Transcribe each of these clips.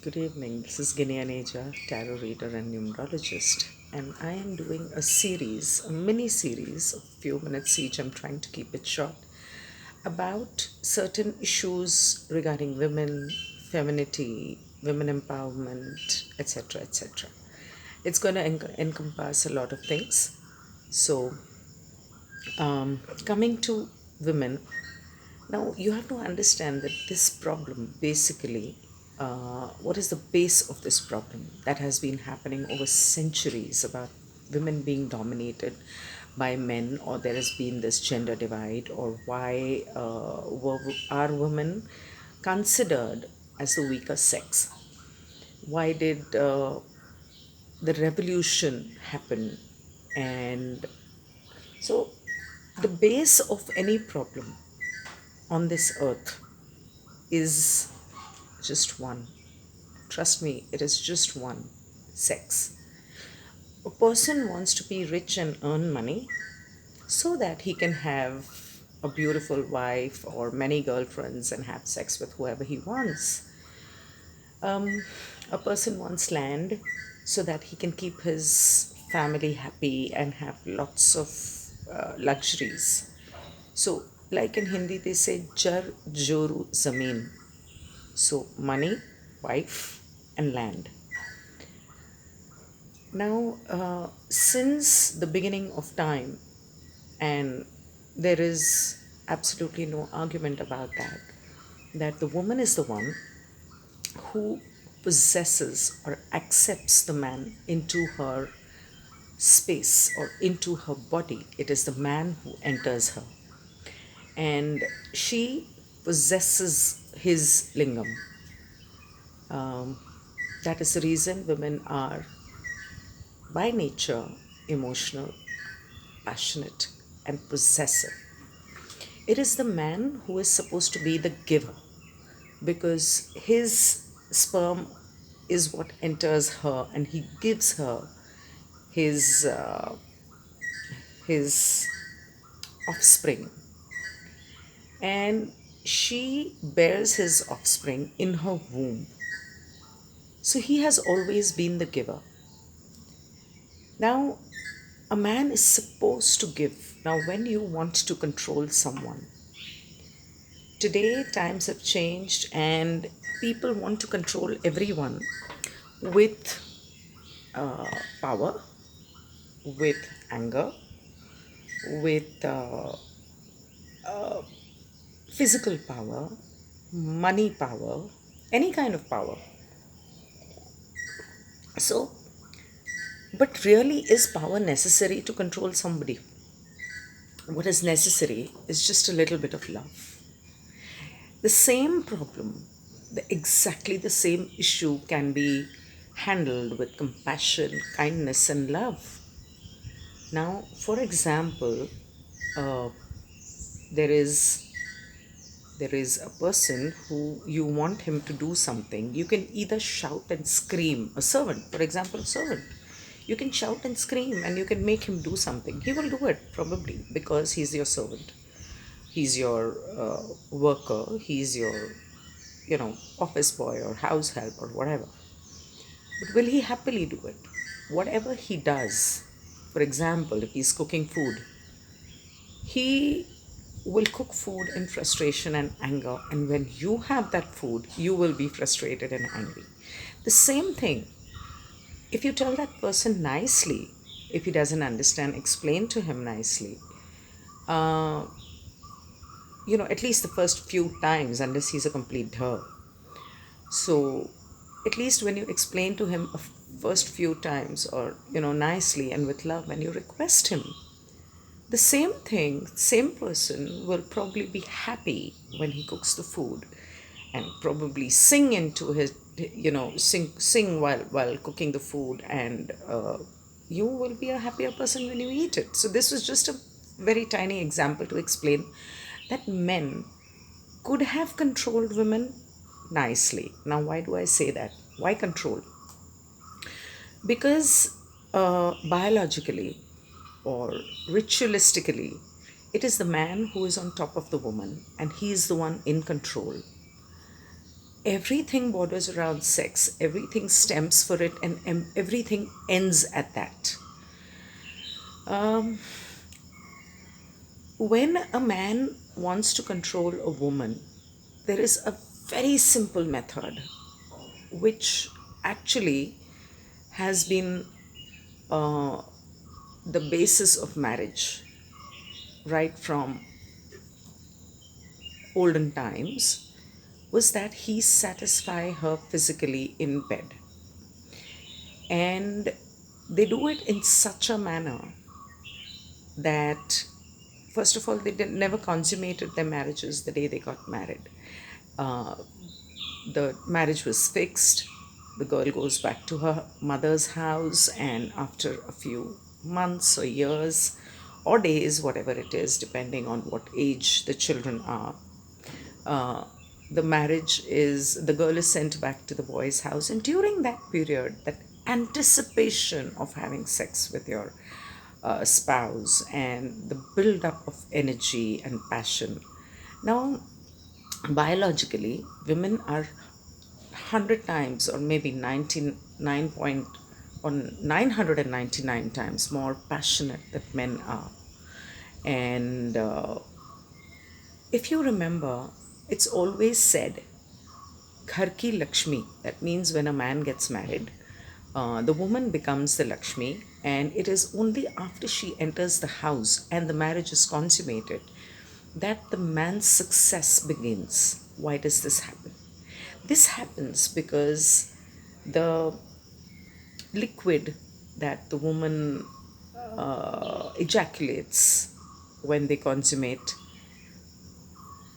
Good evening. This is Ginni Aneja, tarot reader and numerologist, and I am doing a mini series of few minutes each. I'm trying to keep it short about certain issues regarding women, femininity, women empowerment, etc., etc. It's going to encompass a lot of things. So, coming to women, now you have to understand that this problem basically, what is the base of this problem that has been happening over centuries about women being dominated by men, or there has been this gender divide, or why are women considered as the weaker sex? Why did the revolution happen? And so, the base of any problem on this earth is just one. Trust me, it is just one: sex. A person wants to be rich and earn money so that he can have a beautiful wife or many girlfriends and have sex with whoever he wants. A person wants land so that he can keep his family happy and have lots of luxuries. So, like in Hindi, they say jar joru zameen. So, money, wife, and land. Now, since the beginning of time, and there is absolutely no argument about that, that the woman is the one who possesses or accepts the man into her space or into her body. It is the man who enters her, and she possesses his lingam. That is the reason women are by nature emotional, passionate, and possessive. It is the man who is supposed to be the giver, because his sperm is what enters her and he gives her his his offspring, and she bears his offspring in her womb. So he has always been the giver. Now, a man is supposed to give. Now, when you want to control someone, today times have changed and people want to control everyone with power, with anger, with physical power, money power, any kind of power. So, but really, is power necessary to control somebody? What is necessary is just a little bit of love. The same problem, exactly the same issue can be handled with compassion, kindness, and love. Now, for example, uh, there is a person who you want him to do something. You can either shout and scream. A servant, for example, a servant. You can shout and scream and you can make him do something. He will do it probably because he's your servant. He's your worker. He's your, office boy or house help or whatever. But will he happily do it? Whatever he does, for example, if he's cooking food, he will cook food in frustration and anger, and when you have that food, you will be frustrated and angry. The same thing, if you tell that person nicely, if he doesn't understand, explain to him nicely. Uh, at least the first few times, unless he's a complete her. So, at least when you explain to him a first few times, or nicely and with love, and you request him, the same thing, same person will probably be happy when he cooks the food, and probably sing into his, sing while cooking the food, and you will be a happier person when you eat it. So this was just a very tiny example to explain that men could have controlled women nicely. Now, why do I say that? Why control? Because biologically or ritualistically, it is the man who is on top of the woman and he is the one in control. everything borders around sex, everything stems for it, and everything ends at that. When a man wants to control a woman, there is a very simple method which actually has been uh, the basis of marriage right from olden times, was that he satisfy her physically in bed. And they do it in such a manner that, first of all, they never consummated their marriages the day they got married. uh, the marriage was fixed. The girl goes back to her mother's house, and after a few months or years or days, whatever it is, depending on what age the children are, uh, the girl is sent back to the boy's house. And during that period, that anticipation of having sex with your spouse and the build up of energy and passion. Now, biologically, women are 100 times, or maybe 99 point or 999 times more passionate than men are. And if you remember, it's always said, Ghar ki Lakshmi. That means when a man gets married, the woman becomes the Lakshmi, and it is only after she enters the house and the marriage is consummated that the man's success begins. Why does this happen? This happens because the liquid that the woman ejaculates when they consummate,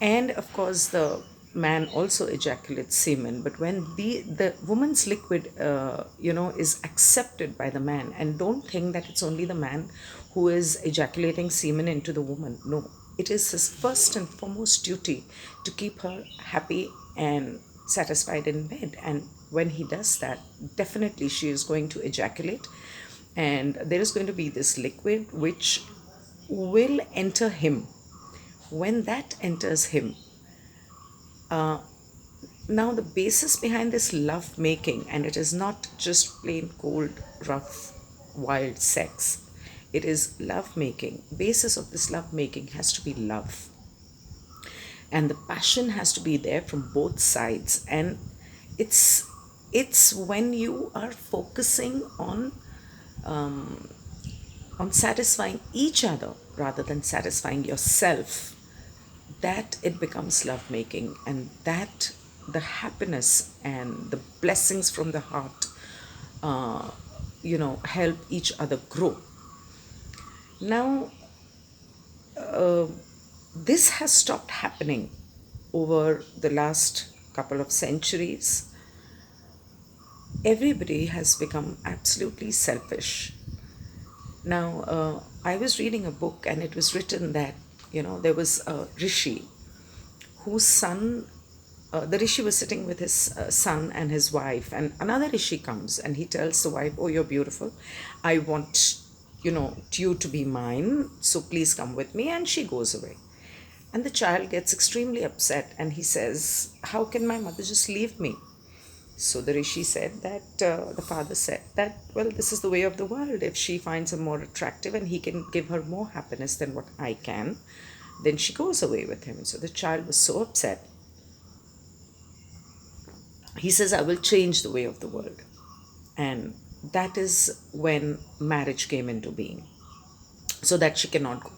and of course the man also ejaculates semen, but when the woman's liquid is accepted by the man. And don't think that it's only the man who is ejaculating semen into the woman. No, it is his first and foremost duty to keep her happy and satisfied in bed. And when he does that, definitely she is going to ejaculate, and there is going to be this liquid which will enter him. When that enters him, now the basis behind this love making, and it is not just plain cold, rough, wild sex, it is love making. Basis of this love making has to be love, and the passion has to be there from both sides. And it's when you are focusing on satisfying each other rather than satisfying yourself, that it becomes lovemaking, and that the happiness and the blessings from the heart, help each other grow. Now, this has stopped happening over the last couple of centuries. Everybody has become absolutely selfish. Now, I was reading a book, and it was written that, there was a rishi whose son, the rishi was sitting with his son and his wife, and another rishi comes and he tells the wife, "Oh, you're beautiful. I want, you to be mine, so please come with me." And she goes away. And the child gets extremely upset, and he says, "How can my mother just leave me?" So the rishi said that, the father said that, "Well, this is the way of the world. If she finds him more attractive and he can give her more happiness than what I can, then she goes away with him." So the child was so upset. He says, "I will change the way of the world." And that is when marriage came into being, so that she cannot go.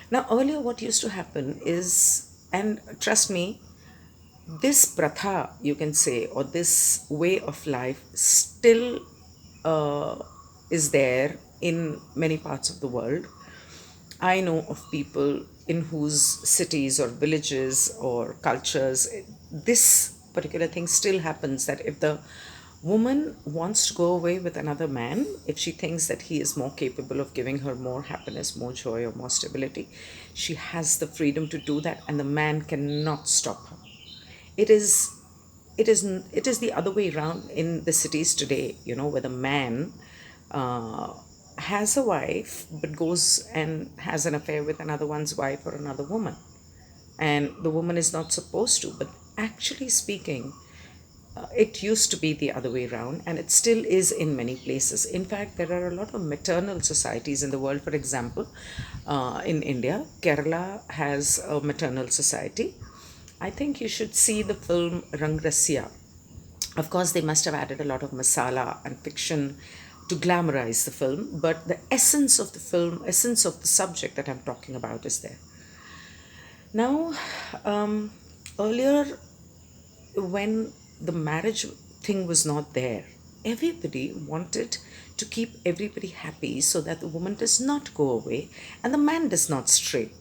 Now, earlier, what used to happen is, and trust me, this pratha, you can say, or this way of life still is there in many parts of the world. I know of people in whose cities or villages or cultures this particular thing still happens, that if the woman wants to go away with another man, if she thinks that he is more capable of giving her more happiness, more joy, or more stability, she has the freedom to do that, and the man cannot stop her. It is the other way around in the cities today, where the man has a wife but goes and has an affair with another one's wife or another woman, and the woman is not supposed to, but actually speaking, it used to be the other way around, and it still is in many places. In fact, there are a lot of maternal societies in the world. For example, in India, Kerala has a maternal society. I think you should see the film Rangrasya. Of course, they must have added a lot of masala and fiction to glamorize the film, but the essence of the film, essence of the subject that I'm talking about is there. Now, um, earlier, when the marriage thing was not there, everybody wanted to keep everybody happy so that the woman does not go away and the man does not stray.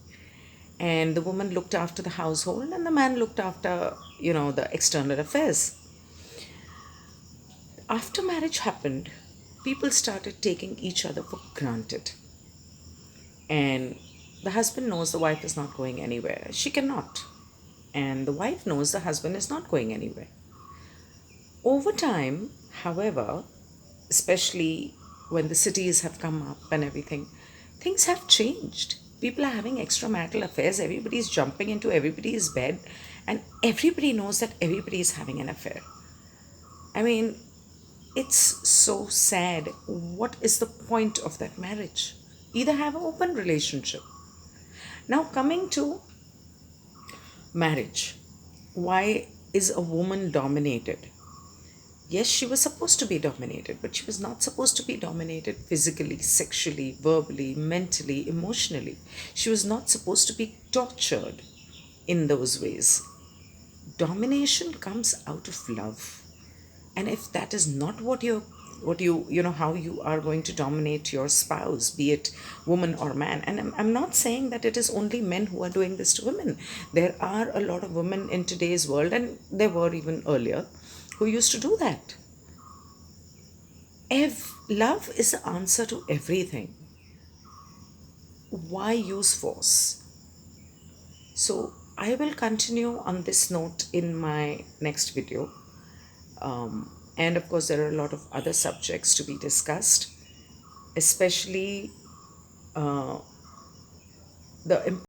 And the woman looked after the household and the man looked after, the external affairs. After marriage happened, people started taking each other for granted. And the husband knows the wife is not going anywhere. She cannot. And the wife knows the husband is not going anywhere. Over time, however, especially when the cities have come up and everything, things have changed. People are having extramarital affairs. Everybody is jumping into everybody's bed, and everybody knows that everybody is having an affair. I mean, it's so sad. What is the point of that marriage? Either have an open relationship. Now, coming to marriage, why is a woman dominated? Yes, she was supposed to be dominated, but she was not supposed to be dominated physically, sexually, verbally, mentally, emotionally. She was not supposed to be tortured in those ways. Domination comes out of love. And if that is not how you are going to dominate your spouse, be it woman or man. And I'm not saying that it is only men who are doing this to women. There are a lot of women in today's world, and there were even earlier, who used to do that. If love is the answer to everything, why use force? So I will continue on this note in my next video. And of course, there are a lot of other subjects to be discussed, especially the